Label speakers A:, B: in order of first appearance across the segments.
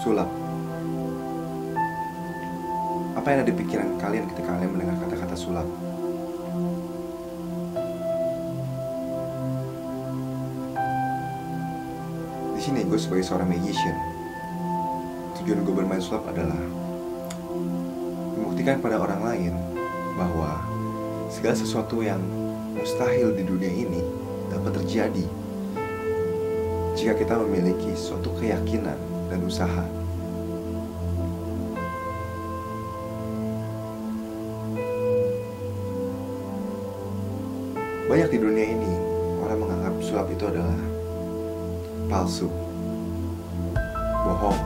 A: Sulap. Apa yang ada di pikiran kalian ketika kalian mendengar kata-kata sulap? Di sini gue sebagai seorang magician, tujuan gue bermain sulap adalah membuktikan pada orang lain bahwa segala sesuatu yang mustahil di dunia ini dapat terjadi jika kita memiliki suatu keyakinan dan usaha. Banyak di dunia ini orang menganggap sulap itu adalah palsu, bohong,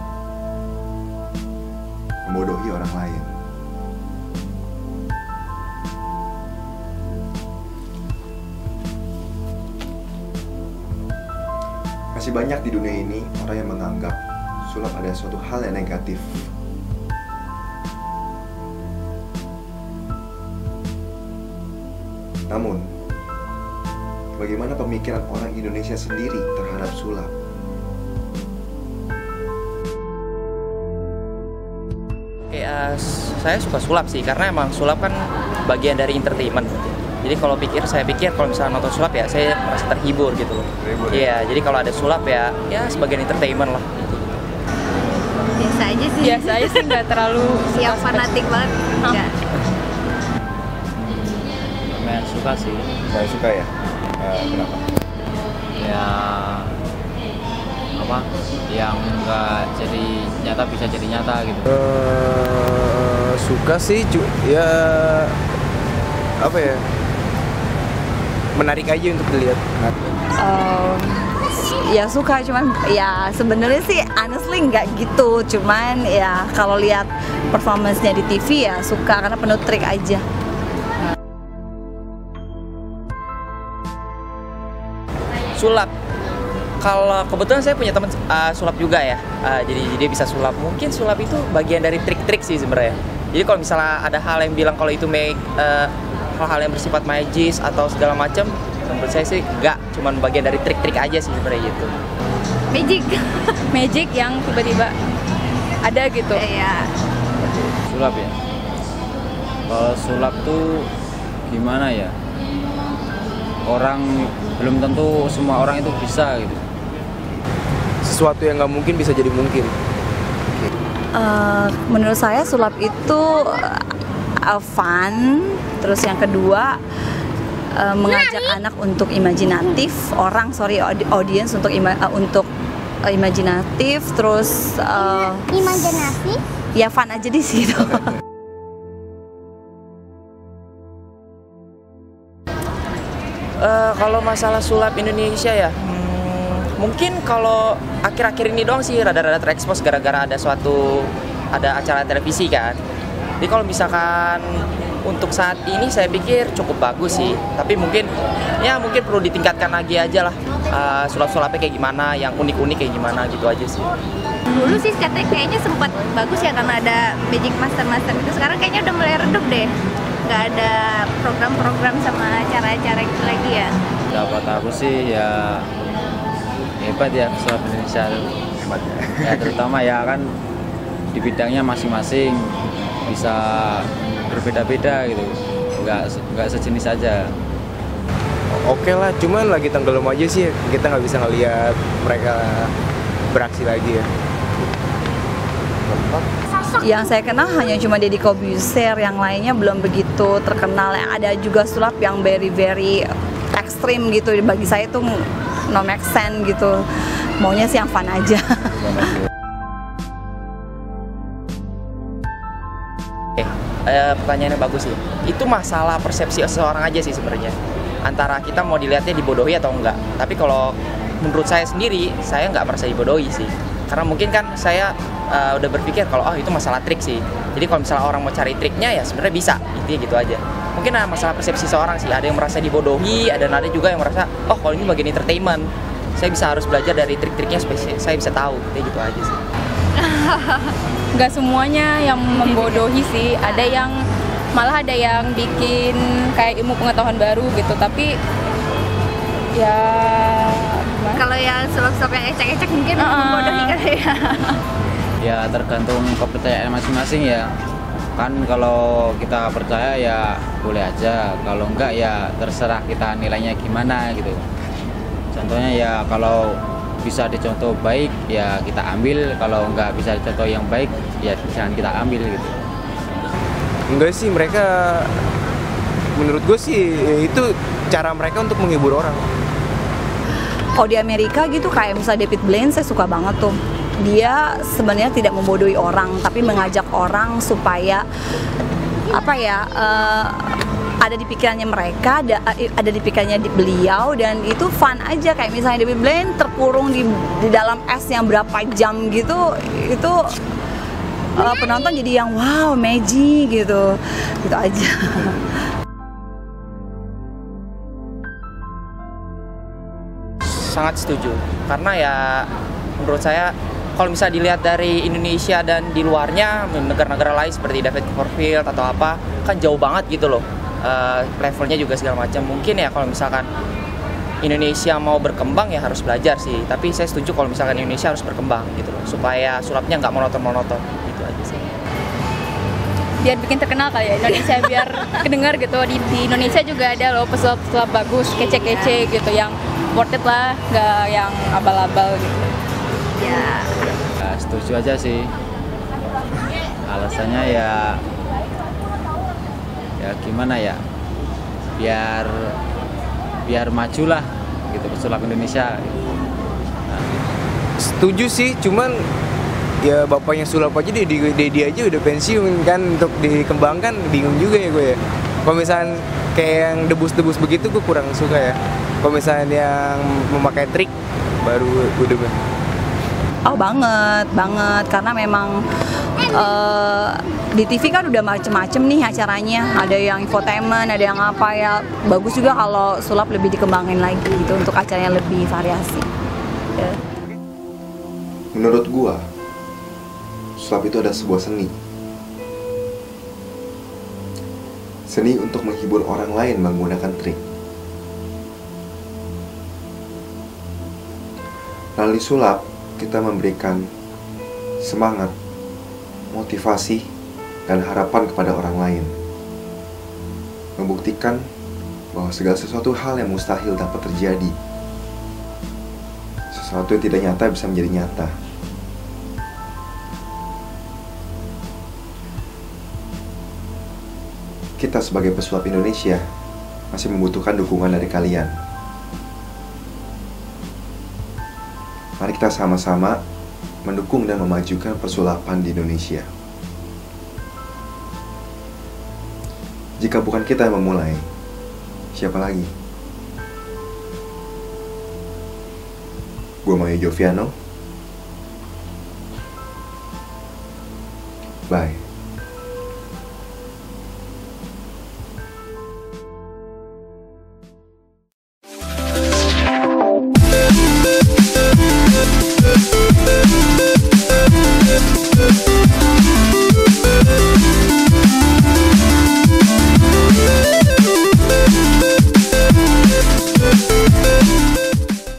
A: membodohi orang lain. Masih banyak di dunia ini orang yang menganggap sulap adalah suatu hal yang negatif. Namun, bagaimana pemikiran orang Indonesia sendiri terhadap sulap?
B: Saya suka sulap sih, karena emang sulap kan bagian dari entertainment. Jadi saya pikir kalau misalnya nonton sulap ya saya merasa terhibur gitu loh. Iya, jadi kalau ada sulap ya sebagian entertainment lah.
C: Biasa aja sih.
D: Biasa aja sih, nggak terlalu
C: yang fanatik banget. Enggak.
E: Lumayan suka sih.
A: Saya suka ya. Kenapa?
E: Ya apa? Yang nggak jadi nyata bisa jadi nyata gitu.
F: Suka sih, ya apa ya? Menarik aja untuk dilihat.
G: Ya suka, cuman ya sebenarnya sih honestly nggak gitu, cuman ya kalau lihat performance-nya di TV ya suka karena penuh trik aja.
B: Sulap. Kalau kebetulan saya punya teman sulap juga ya, jadi dia bisa sulap. Mungkin sulap itu bagian dari trik-trik sih sebenarnya. Jadi kalau misalnya ada hal yang bilang kalau itu hal-hal yang bersifat magis atau segala macam, menurut saya sih enggak, cuman bagian dari trik-trik aja sih sebenarnya gitu.
D: magic yang tiba-tiba ada gitu.
C: Iya.
E: Sulap ya. Kalau sulap tuh gimana ya? Orang belum tentu semua orang itu bisa gitu.
F: Sesuatu yang nggak mungkin bisa jadi mungkin.
G: Menurut saya sulap itu fun. Terus yang kedua mengajak anak untuk imajinatif, audience untuk imajinatif. Terus
C: Imajinatif?
G: ya fun aja di situ.
B: Kalau masalah sulap Indonesia ya, mungkin kalau akhir-akhir ini doang sih rada-rada terekspos gara-gara ada acara televisi kan. Jadi kalau misalkan untuk saat ini saya pikir cukup bagus sih, tapi mungkin perlu ditingkatkan lagi aja lah, sulap-sulapnya kayak gimana, yang unik-unik kayak gimana gitu aja sih.
C: Dulu sih katanya kayaknya sempat bagus ya karena ada Magic Master itu. Sekarang kayaknya udah mulai redup deh. Nggak ada program-program sama acara-acara gitu lagi ya.
E: Dapat aku sih ya hebat ya sulap Indonesia.
A: Hebat ya.
E: Ya terutama ya kan di bidangnya masing-masing bisa berbeda-beda gitu, nggak sejenis aja.
F: Oke lah, cuman lagi tenggelam aja sih, kita nggak bisa ngelihat mereka beraksi lagi ya.
G: Yang saya kenal hanya cuma Deddy Corbuzier, yang lainnya belum begitu terkenal. Ada juga sulap yang very ekstrim gitu. Bagi saya itu no make sense gitu. Maunya sih yang fun aja.
B: Pertanyaannya bagus sih. Itu masalah persepsi seseorang aja sih sebenarnya. Antara kita mau dilihatnya dibodohi atau enggak. Tapi kalau menurut saya sendiri, saya nggak merasa dibodohi sih. Karena mungkin kan saya udah berpikir kalau itu masalah trik sih. Jadi kalau misalnya orang mau cari triknya ya sebenarnya bisa, intinya gitu aja. Mungkin masalah persepsi seorang sih. Ada yang merasa dibodohi, ada juga yang merasa kalau ini bagian entertainment. Saya harus belajar dari trik-triknya supaya saya bisa tahu. Kayak gitu aja sih.
D: Nggak semuanya yang membodohi sih, malah ada yang bikin kayak ilmu pengetahuan baru gitu, tapi ya
C: Kalau yang sulap-sulap yang ecek-ecek mungkin membodohi kali ya.
E: Ya tergantung kepercayaan masing-masing ya. Kan kalau kita percaya ya boleh aja, kalau enggak ya terserah kita nilainya gimana gitu. Contohnya ya kalau bisa dicontoh baik ya kita ambil, kalau enggak bisa dicontoh yang baik ya jangan kita ambil gitu.
F: Enggak sih, mereka menurut gue sih itu cara mereka untuk menghibur orang.
G: Kalau di Amerika gitu kayak misalnya David Blaine, saya suka banget tuh. Dia sebenarnya tidak membodohi orang, tapi mengajak orang supaya apa ya, ada di pikirannya mereka, ada di pikirannya beliau, dan itu fun aja. Kayak misalnya David Blaine terkurung di dalam es yang berapa jam gitu, itu penonton jadi yang wow, magic gitu aja.
B: Sangat setuju, karena ya menurut saya kalau bisa dilihat dari Indonesia dan di luarnya, negara-negara lain seperti David Copperfield atau apa, kan jauh banget gitu loh, levelnya juga segala macam. Mungkin ya kalau misalkan Indonesia mau berkembang ya harus belajar sih, tapi saya setuju kalau misalkan Indonesia harus berkembang gitu loh, supaya sulapnya nggak monoton-monoton, gitu aja sih.
D: Biar bikin terkenal kali ya Indonesia, biar kedengar gitu. Di Indonesia juga ada loh pesulap-pesulap bagus, kece-kece gitu, yang worth it lah, nggak yang abal-abal gitu.
C: Ya.
E: Ya, setuju aja sih. Alasannya ya gimana ya, biar maju lah gitu pesulap Indonesia.
F: Setuju sih, cuman ya bapaknya sulap aja Dedi aja udah pensiun kan, untuk dikembangkan bingung juga ya gue ya. Kalau misalnya kayak yang debus-debus begitu gue kurang suka ya. Kalau misalnya yang memakai trik baru gue demen.
G: Oh banget, karena memang di TV kan udah macem-macem nih acaranya, ada yang infotainment, ada yang apa ya. Bagus juga kalau sulap lebih dikembangin lagi gitu untuk acaranya lebih variasi. Ya.
A: Menurut gua, sulap itu adalah sebuah seni. Seni untuk menghibur orang lain menggunakan trik. Melalui sulap, kita memberikan semangat, motivasi, dan harapan kepada orang lain. Membuktikan bahwa segala sesuatu hal yang mustahil dapat terjadi. Sesuatu yang tidak nyata bisa menjadi nyata. Kita sebagai pesulap Indonesia masih membutuhkan dukungan dari kalian. Mari kita sama-sama mendukung dan memajukan persulapan di Indonesia. Jika bukan kita yang memulai, siapa lagi? Gua Mayu Joviano. Bye.